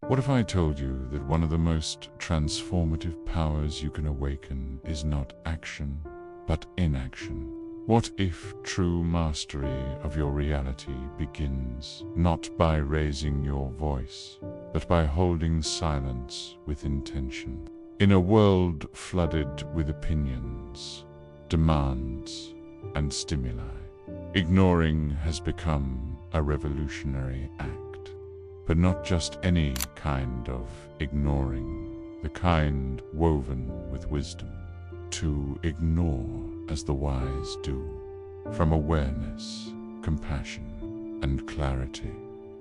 What if I told you that one of the most transformative powers you can awaken is not action, but inaction? What if true mastery of your reality begins not by raising your voice, but by holding silence with intention? In a world flooded with opinions, demands, and stimuli, ignoring has become a revolutionary act. But not just any kind of ignoring, the kind woven with wisdom. To ignore as the wise do, from awareness, compassion, and clarity.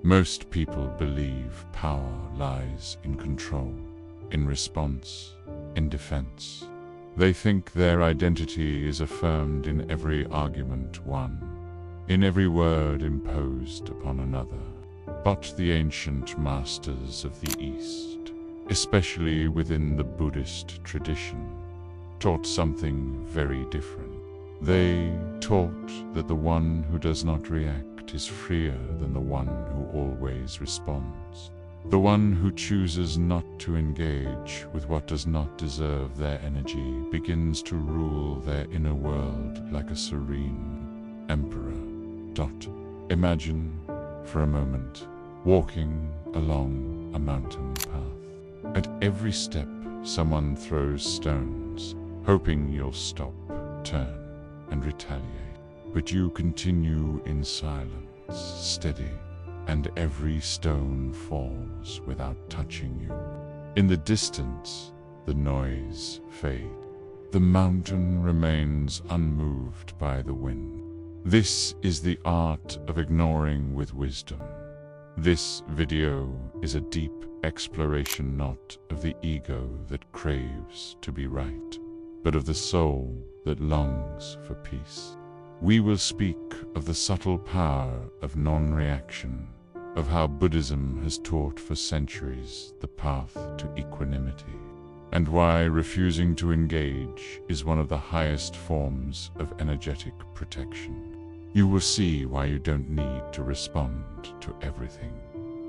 Most people believe power lies in control, in response, in defense. They think their identity is affirmed in every argument won, in every word imposed upon another. But the ancient masters of the East, especially within the Buddhist tradition, taught something very different. They taught that the one who does not react is freer than the one who always responds. The one who chooses not to engage with what does not deserve their energy begins to rule their inner world like a serene emperor. Imagine, for a moment, walking along a mountain path. At every step, someone throws stones, hoping you'll stop, turn, and retaliate. But you continue in silence, steady, and every stone falls without touching you. In the distance, the noise fades. The mountain remains unmoved by the wind. This is the art of ignoring with wisdom. This video is a deep exploration not of the ego that craves to be right, but of the soul that longs for peace. We will speak of the subtle power of non-reaction, of how Buddhism has taught for centuries the path to equanimity, and why refusing to engage is one of the highest forms of energetic protection. You will see why you don't need to respond to everything,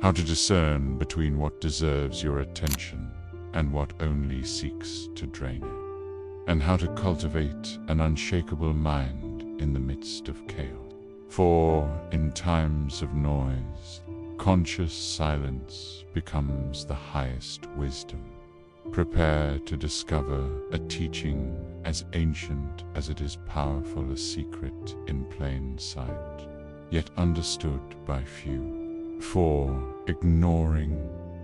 how to discern between what deserves your attention and what only seeks to drain it, and how to cultivate an unshakable mind in the midst of chaos. For in times of noise, conscious silence becomes the highest wisdom. Prepare to discover a teaching as ancient as it is powerful, a secret in plain sight, yet understood by few. For ignoring,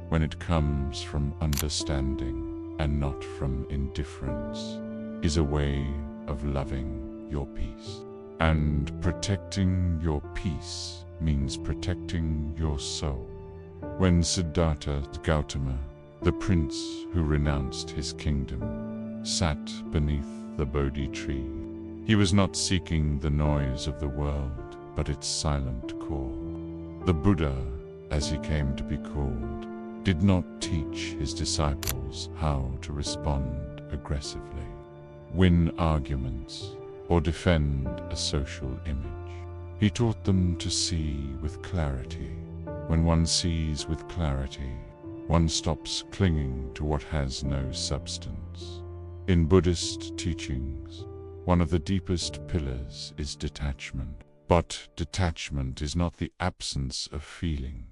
when it comes from understanding and not from indifference, is a way of loving your peace. And protecting your peace means protecting your soul. When Siddhartha Gautama, the prince who renounced his kingdom, sat beneath the Bodhi tree, he was not seeking the noise of the world, but its silent call. The Buddha, as he came to be called, did not teach his disciples how to respond aggressively, win arguments, or defend a social image. He taught them to see with clarity. When one sees with clarity, one stops clinging to what has no substance. In Buddhist teachings, one of the deepest pillars is detachment. But detachment is not the absence of feeling,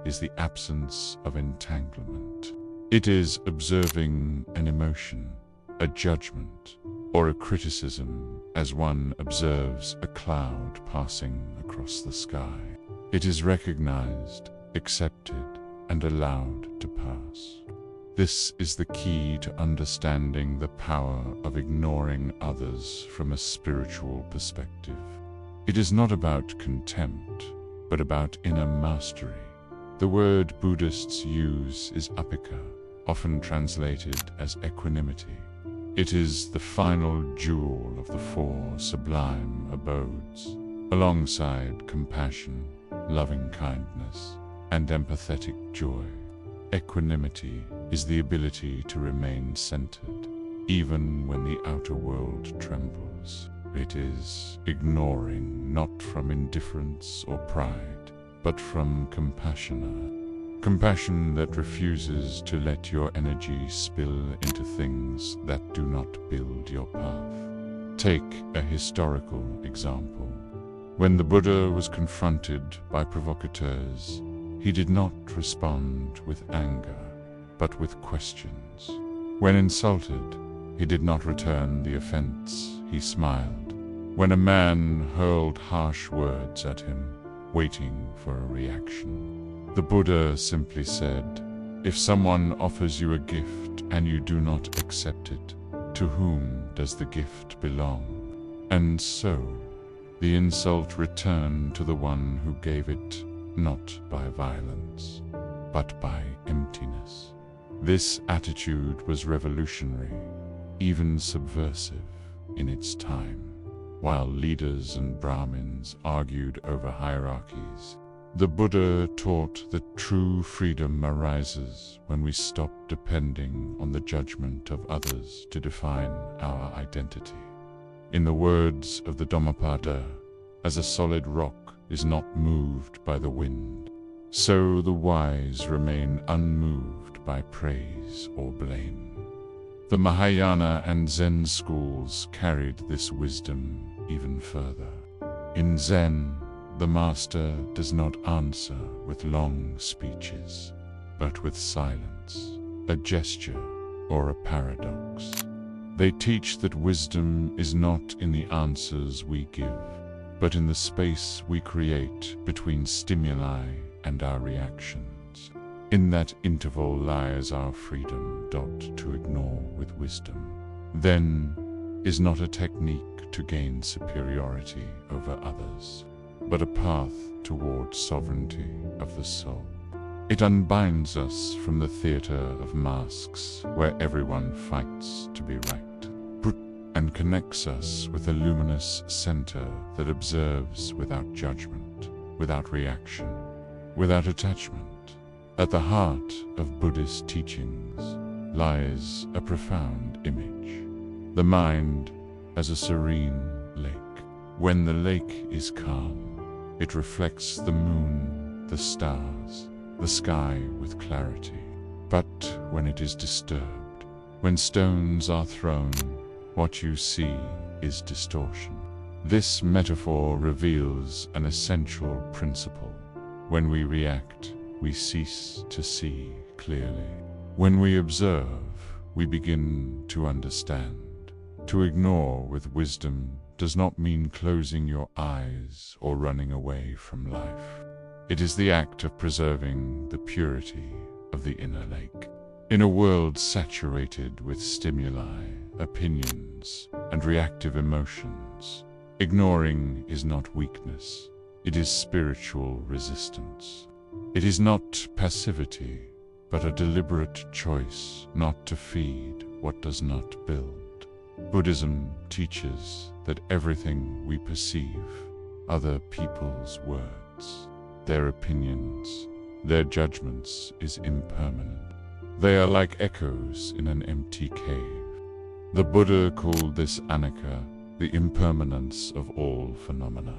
is the absence of entanglement. It is observing an emotion, a judgment, or a criticism as one observes a cloud passing across the sky. It is recognized, accepted, and allowed to pass. This is the key to understanding the power of ignoring others from a spiritual perspective. It is not about contempt, but about inner mastery. The word Buddhists use is apika, often translated as equanimity. It is the final jewel of the four sublime abodes, alongside compassion, loving kindness, and empathetic joy. Equanimity is the ability to remain centered, even when the outer world trembles. It is ignoring not from indifference or pride, but from compassion. Compassion that refuses to let your energy spill into things that do not build your path. Take a historical example. When the Buddha was confronted by provocateurs, he did not respond with anger, but with questions. When insulted, he did not return the offense, he smiled. When a man hurled harsh words at him, waiting for a reaction, the Buddha simply said, "If someone offers you a gift and you do not accept it, to whom does the gift belong?" And so, the insult returned to the one who gave it, not by violence, but by emptiness. This attitude was revolutionary, even subversive in its time. While leaders and Brahmins argued over hierarchies, the Buddha taught that true freedom arises when we stop depending on the judgment of others to define our identity. In the words of the Dhammapada, as a solid rock is not moved by the wind, so the wise remain unmoved by praise or blame. The Mahayana and Zen schools carried this wisdom even further. In Zen, the master does not answer with long speeches, but with silence, a gesture, or a paradox. They teach that wisdom is not in the answers we give, but in the space we create between stimuli and our reactions. In that interval lies our freedom. To ignore with wisdom, then, is not a technique to gain superiority over others, but a path towards sovereignty of the soul. It unbinds us from the theater of masks where everyone fights to be right, and connects us with a luminous center that observes without judgment, without reaction, without attachment. At the heart of Buddhist teachings lies a profound image. The mind as a serene lake. When the lake is calm, it reflects the moon, the stars, the sky with clarity. But when it is disturbed, when stones are thrown, what you see is distortion. This metaphor reveals an essential principle. When we react, we cease to see clearly. When we observe, we begin to understand. To ignore with wisdom does not mean closing your eyes or running away from life. It is the act of preserving the purity of the inner lake. In a world saturated with stimuli, opinions, and reactive emotions, ignoring is not weakness, it is spiritual resistance. It is not passivity, but a deliberate choice not to feed what does not build. Buddhism teaches that everything we perceive, other people's words, their opinions, their judgments, is impermanent. They are like echoes in an empty cave. The Buddha called this anicca, the impermanence of all phenomena.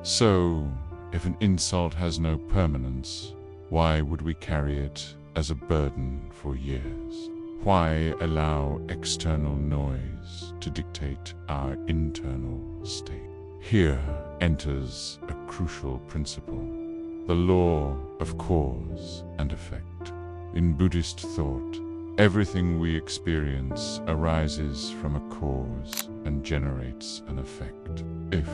So, if an insult has no permanence, why would we carry it as a burden for years? Why allow external noise to dictate our internal state? Here enters a crucial principle, the law of cause and effect. In Buddhist thought, everything we experience arises from a cause and generates an effect. If,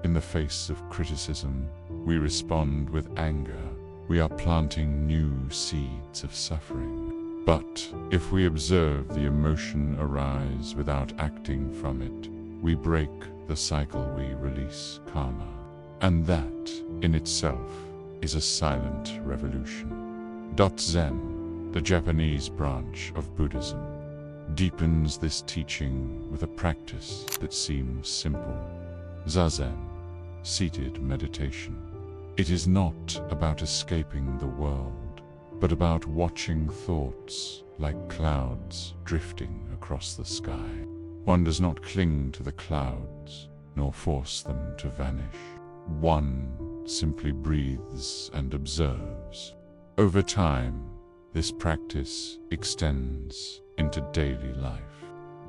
in the face of criticism, we respond with anger, we are planting new seeds of suffering. But if we observe the emotion arise without acting from it, we break the cycle, we release karma. And that, in itself, is a silent revolution. Zen, the Japanese branch of Buddhism, deepens this teaching with a practice that seems simple. Zazen, seated meditation. It is not about escaping the world, but about watching thoughts like clouds drifting across the sky. One does not cling to the clouds, nor force them to vanish. One simply breathes and observes. Over time, this practice extends into daily life.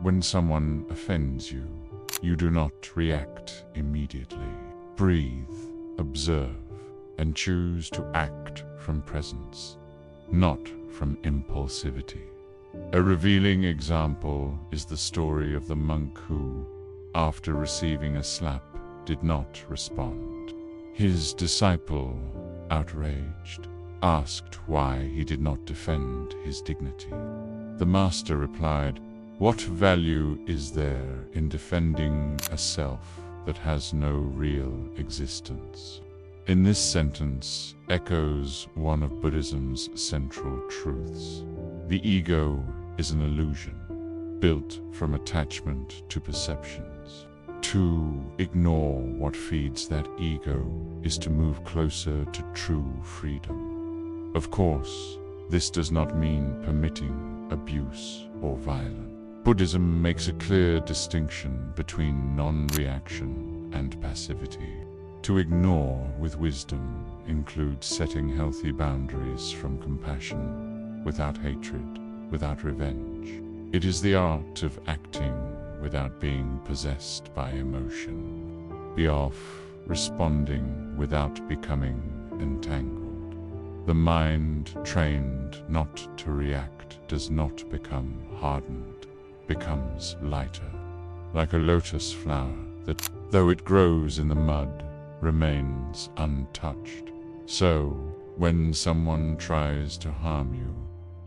When someone offends you, you do not react immediately. Breathe, observe, and choose to act from presence, not from impulsivity. A revealing example is the story of the monk who, after receiving a slap, did not respond. His disciple, outraged, asked why he did not defend his dignity. The master replied, "What value is there in defending a self that has no real existence?" In this sentence echoes one of Buddhism's central truths. The ego is an illusion, built from attachment to perceptions. To ignore what feeds that ego is to move closer to true freedom. Of course, this does not mean permitting abuse or violence. Buddhism makes a clear distinction between non-reaction and passivity. To ignore with wisdom includes setting healthy boundaries from compassion, without hatred, without revenge. It is the art of acting without being possessed by emotion. Be off, responding without becoming entangled. The mind trained not to react does not become hardened, becomes lighter, like a lotus flower that, though it grows in the mud, remains untouched. So, when someone tries to harm you,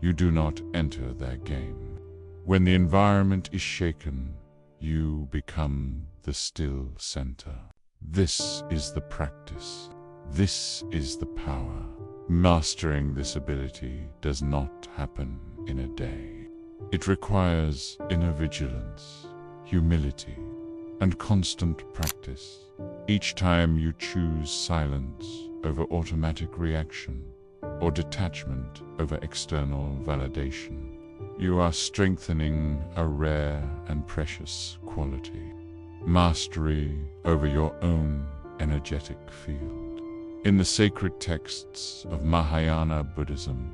you do not enter their game. When the environment is shaken, you become the still center. This is the practice. This is the power. Mastering this ability does not happen in a day. It requires inner vigilance, humility, and constant practice. Each time you choose silence over automatic reaction or detachment over external validation, you are strengthening a rare and precious quality, mastery over your own energetic field. In the sacred texts of Mahayana Buddhism,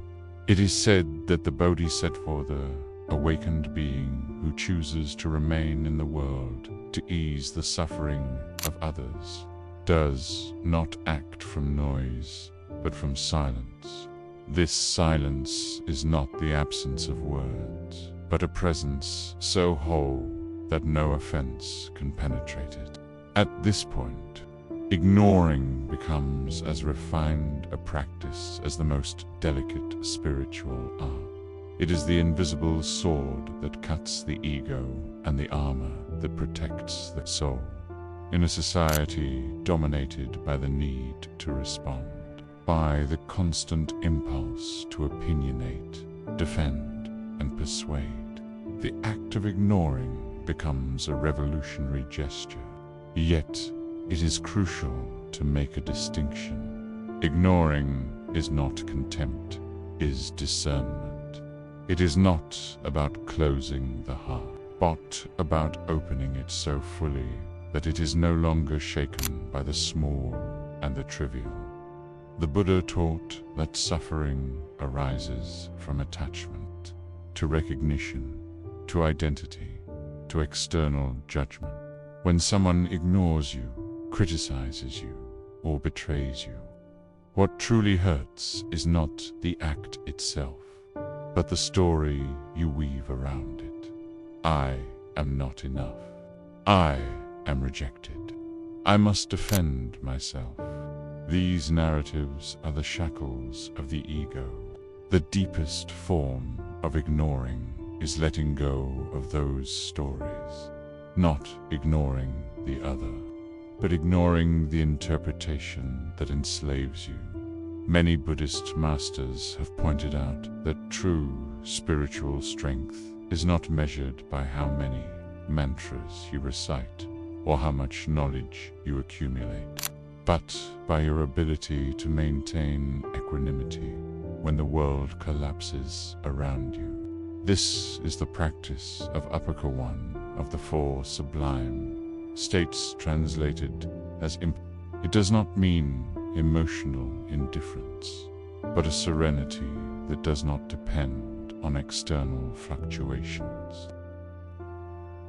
it is said that the Bodhisattva, the awakened being who chooses to remain in the world to ease the suffering of others, does not act from noise, but from silence. This silence is not the absence of words, but a presence so whole that no offense can penetrate it. At this point, ignoring becomes as refined a practice as the most delicate spiritual art. It is the invisible sword that cuts the ego and the armor that protects the soul. In a society dominated by the need to respond, by the constant impulse to opinionate, defend, and persuade, the act of ignoring becomes a revolutionary gesture. Yet, it is crucial to make a distinction. Ignoring is not contempt, is discernment. It is not about closing the heart, but about opening it so fully that it is no longer shaken by the small and the trivial. The Buddha taught that suffering arises from attachment to recognition, to identity, to external judgment. When someone ignores you, criticizes you, or betrays you, what truly hurts is not the act itself, but the story you weave around it. I am not enough. I am rejected. I must defend myself. These narratives are the shackles of the ego. The deepest form of ignoring is letting go of those stories, not ignoring the other, but ignoring the interpretation that enslaves you. Many Buddhist masters have pointed out that true spiritual strength is not measured by how many mantras you recite or how much knowledge you accumulate, but by your ability to maintain equanimity when the world collapses around you. This is the practice of Upaka One of the Four Sublime States, translated as it does not mean emotional indifference. but a serenity that does not depend on external fluctuations.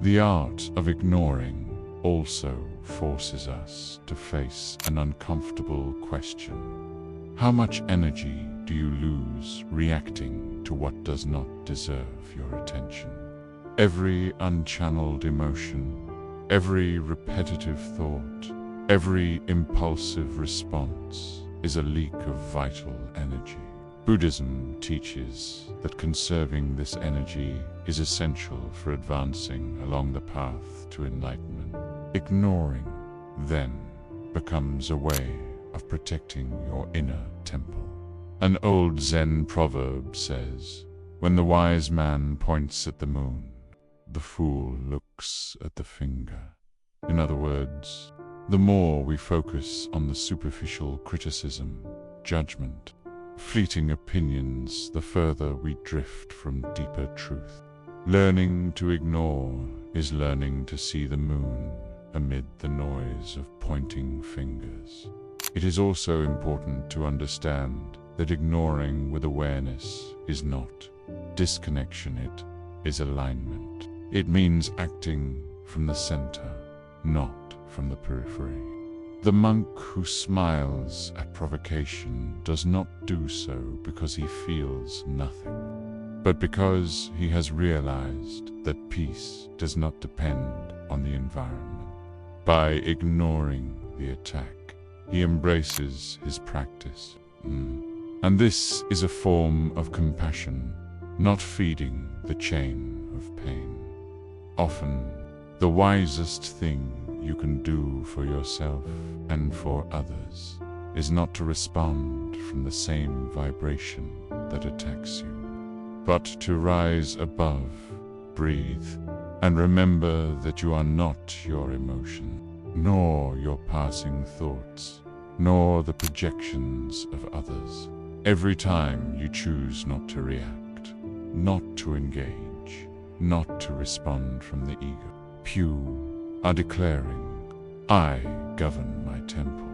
The art of ignoring also forces us to face an uncomfortable question. How much energy do you lose reacting to what does not deserve your attention? Every unchanneled emotion, every repetitive thought, every impulsive response is a leak of vital energy. Buddhism teaches that conserving this energy is essential for advancing along the path to enlightenment. Ignoring, then, becomes a way of protecting your inner temple. An old Zen proverb says, "When the wise man points at the moon, the fool looks at the finger." In other words, the more we focus on the superficial criticism, judgment, fleeting opinions, the further we drift from deeper truth. Learning to ignore is learning to see the moon amid the noise of pointing fingers. It is also important to understand that ignoring with awareness is not disconnection, it is alignment. It means acting from the center, not from the periphery. The monk who smiles at provocation does not do so because he feels nothing, but because he has realized that peace does not depend on the environment. By ignoring the attack, he embraces his practice. And this is a form of compassion, not feeding the chain of pain. Often, the wisest thing you can do for yourself and for others is not to respond from the same vibration that attacks you, but to rise above, breathe, and remember that you are not your emotion, nor your passing thoughts, nor the projections of others. Every time you choose not to react, not to engage, not to respond from the ego, you are declaring, "I govern my temple."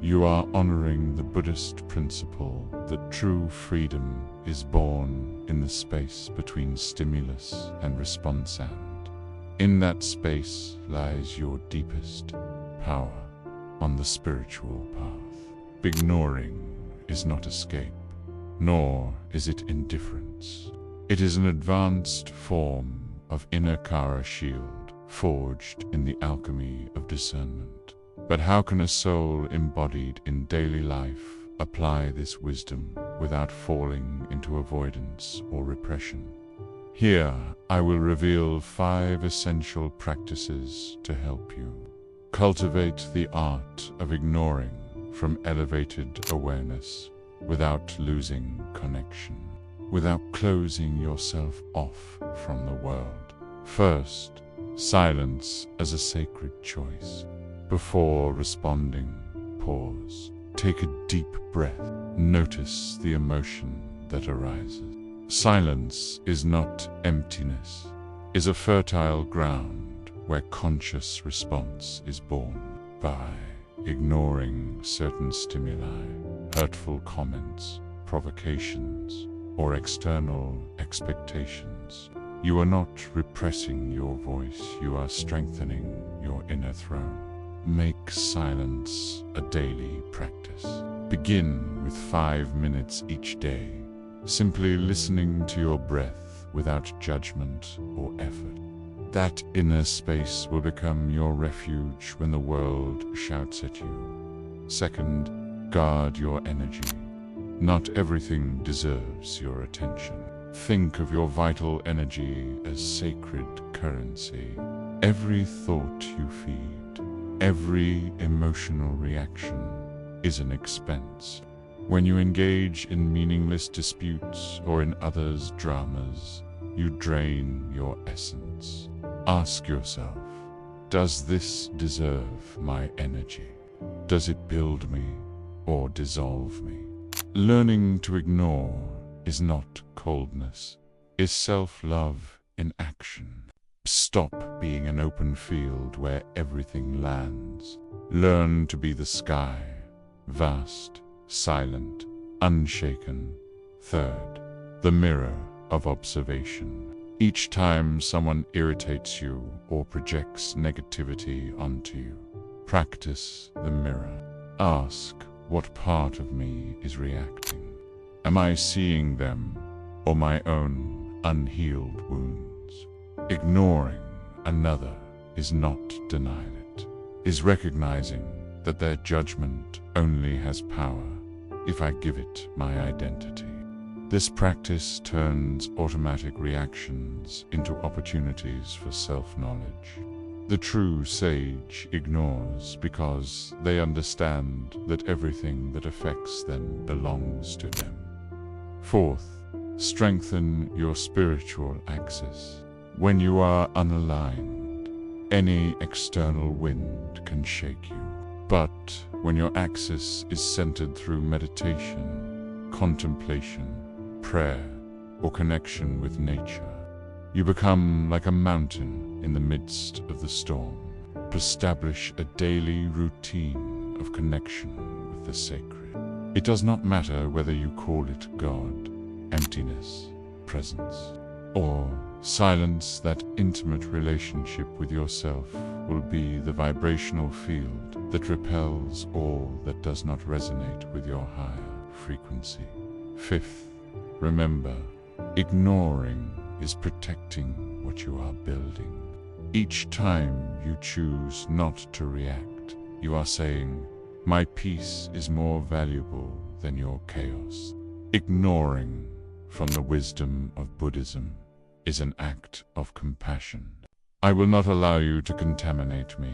You are honoring the Buddhist principle that true freedom is born in the space between stimulus and response, and in that space lies your deepest power on the spiritual path. Ignoring is not escape, nor is it indifference. It is an advanced form of inner Kara shield, forged in the alchemy of discernment. But how can a soul embodied in daily life apply this wisdom without falling into avoidance or repression? Here, I will reveal 5 essential practices to help you. Cultivate the art of ignoring from elevated awareness without losing connection, without closing yourself off from the world. First, silence as a sacred choice. Before responding, pause. Take a deep breath. Notice the emotion that arises. Silence is not emptiness, is a fertile ground where conscious response is born. By ignoring certain stimuli, hurtful comments, provocations, or external expectations, you are not repressing your voice, you are strengthening your inner throne. Make silence a daily practice. Begin with 5 minutes each day, simply listening to your breath without judgment or effort. That inner space will become your refuge when the world shouts at you. Second, guard your energy. Not everything deserves your attention. Think of your vital energy as sacred currency. Every thought you feed, every emotional reaction is an expense. When you engage in meaningless disputes or in others' dramas, you drain your essence. Ask yourself, does this deserve my energy? Does it build me or dissolve me? Learning to ignore is not coldness, is self-love in action. Stop being an open field where everything lands. Learn to be the sky, vast, silent, unshaken. Third, the mirror of observation. Each time someone irritates you or projects negativity onto you, practice the mirror. Ask, what part of me is reacting? Am I seeing them or my own unhealed wounds? Ignoring another is not denial, it is recognizing that their judgment only has power if I give it my identity. This practice turns automatic reactions into opportunities for self-knowledge. The true sage ignores because they understand that everything that affects them belongs to them. Fourth, strengthen your spiritual axis. When you are unaligned, any external wind can shake you. But when your axis is centered through meditation, contemplation, prayer, or connection with nature, you become like a mountain in the midst of the storm. Establish a daily routine of connection with the sacred. It does not matter whether you call it God, emptiness, presence, or silence. That intimate relationship with yourself will be the vibrational field that repels all that does not resonate with your higher frequency. Fifth, remember, ignoring is protecting what you are building. Each time you choose not to react, you are saying, my peace is more valuable than your chaos. Ignoring, from the wisdom of Buddhism, is an act of compassion. I will not allow you to contaminate me,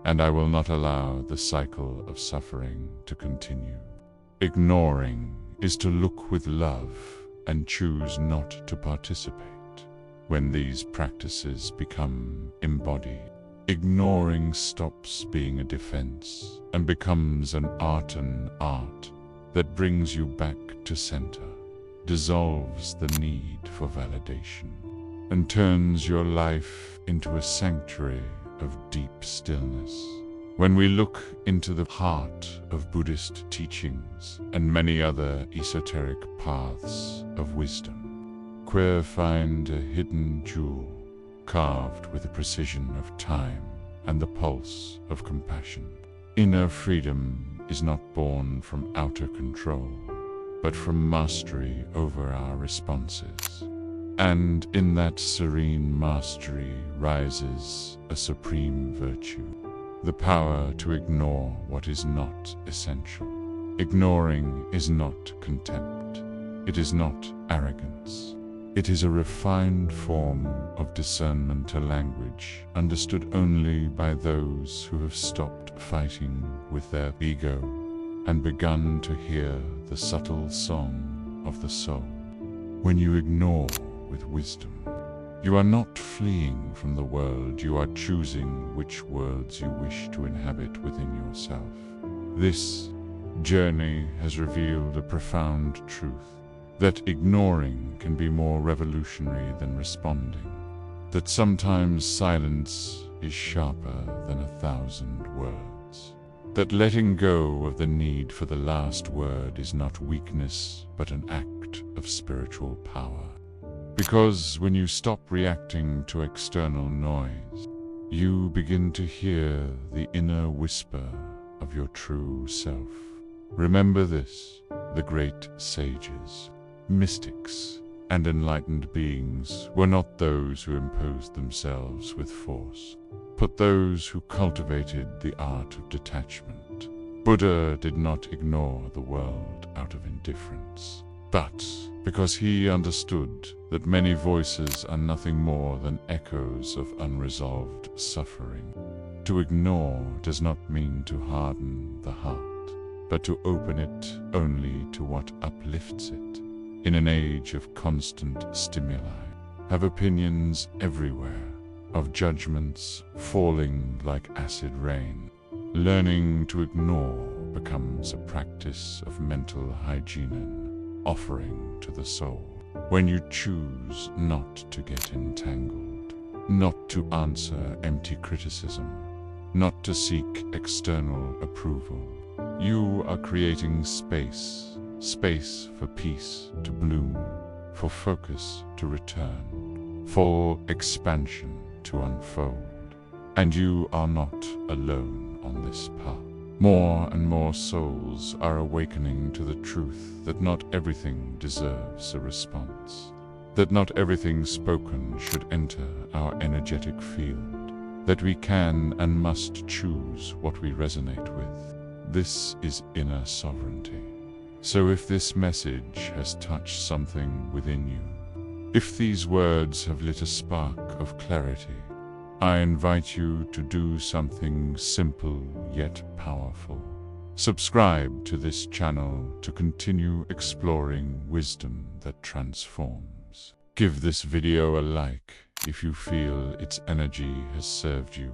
and I will not allow the cycle of suffering to continue. Ignoring is to look with love and choose not to participate. When these practices become embodied, ignoring stops being a defense and becomes an art that brings you back to center, dissolves the need for validation, and turns your life into a sanctuary of deep stillness. When we look into the heart of Buddhist teachings and many other esoteric paths of wisdom, we find a hidden jewel carved with the precision of time and the pulse of compassion. Inner freedom is not born from outer control, but from mastery over our responses. And in that serene mastery rises a supreme virtue, the power to ignore what is not essential. Ignoring is not contempt. It is not arrogance. It is a refined form of discernment, a language understood only by those who have stopped fighting with their ego and begun to hear the subtle song of the soul. When you ignore with wisdom, you are not fleeing from the world, you are choosing which worlds you wish to inhabit within yourself. This journey has revealed a profound truth, that ignoring can be more revolutionary than responding, that sometimes silence is sharper than 1,000 words, that letting go of the need for the last word is not weakness but an act of spiritual power. Because when you stop reacting to external noise, you begin to hear the inner whisper of your true self. Remember this: the great sages, mystics, and enlightened beings were not those who imposed themselves with force, but those who cultivated the art of detachment. Buddha did not ignore the world out of indifference, but because he understood that many voices are nothing more than echoes of unresolved suffering. To ignore does not mean to harden the heart, but to open it only to what uplifts it. In an age of constant stimuli, of opinions everywhere, of judgments falling like acid rain, learning to ignore becomes a practice of mental hygiene, an offering to the soul. When you choose not to get entangled, not to answer empty criticism, not to seek external approval, you are creating space space for peace to bloom, for focus to return, for expansion to unfold. And you are not alone on this path. More and more souls are awakening to the truth that not everything deserves a response, that not everything spoken should enter our energetic field, that we can and must choose what we resonate with. This is inner sovereignty. So if this message has touched something within you, if these words have lit a spark of clarity, I invite you to do something simple yet powerful. Subscribe to this channel to continue exploring wisdom that transforms. Give this video a like if you feel its energy has served you,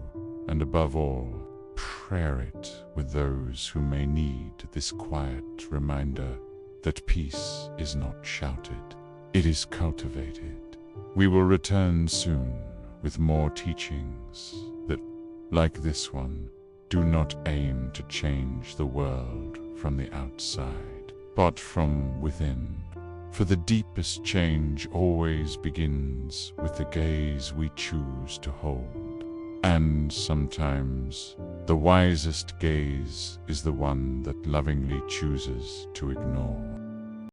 and above all, share it with those who may need this quiet reminder that peace is not shouted, it is cultivated. We will return soon with more teachings that, like this one, do not aim to change the world from the outside, but from within. For the deepest change always begins with the gaze we choose to hold. And sometimes the wisest gaze is the one that lovingly chooses to ignore.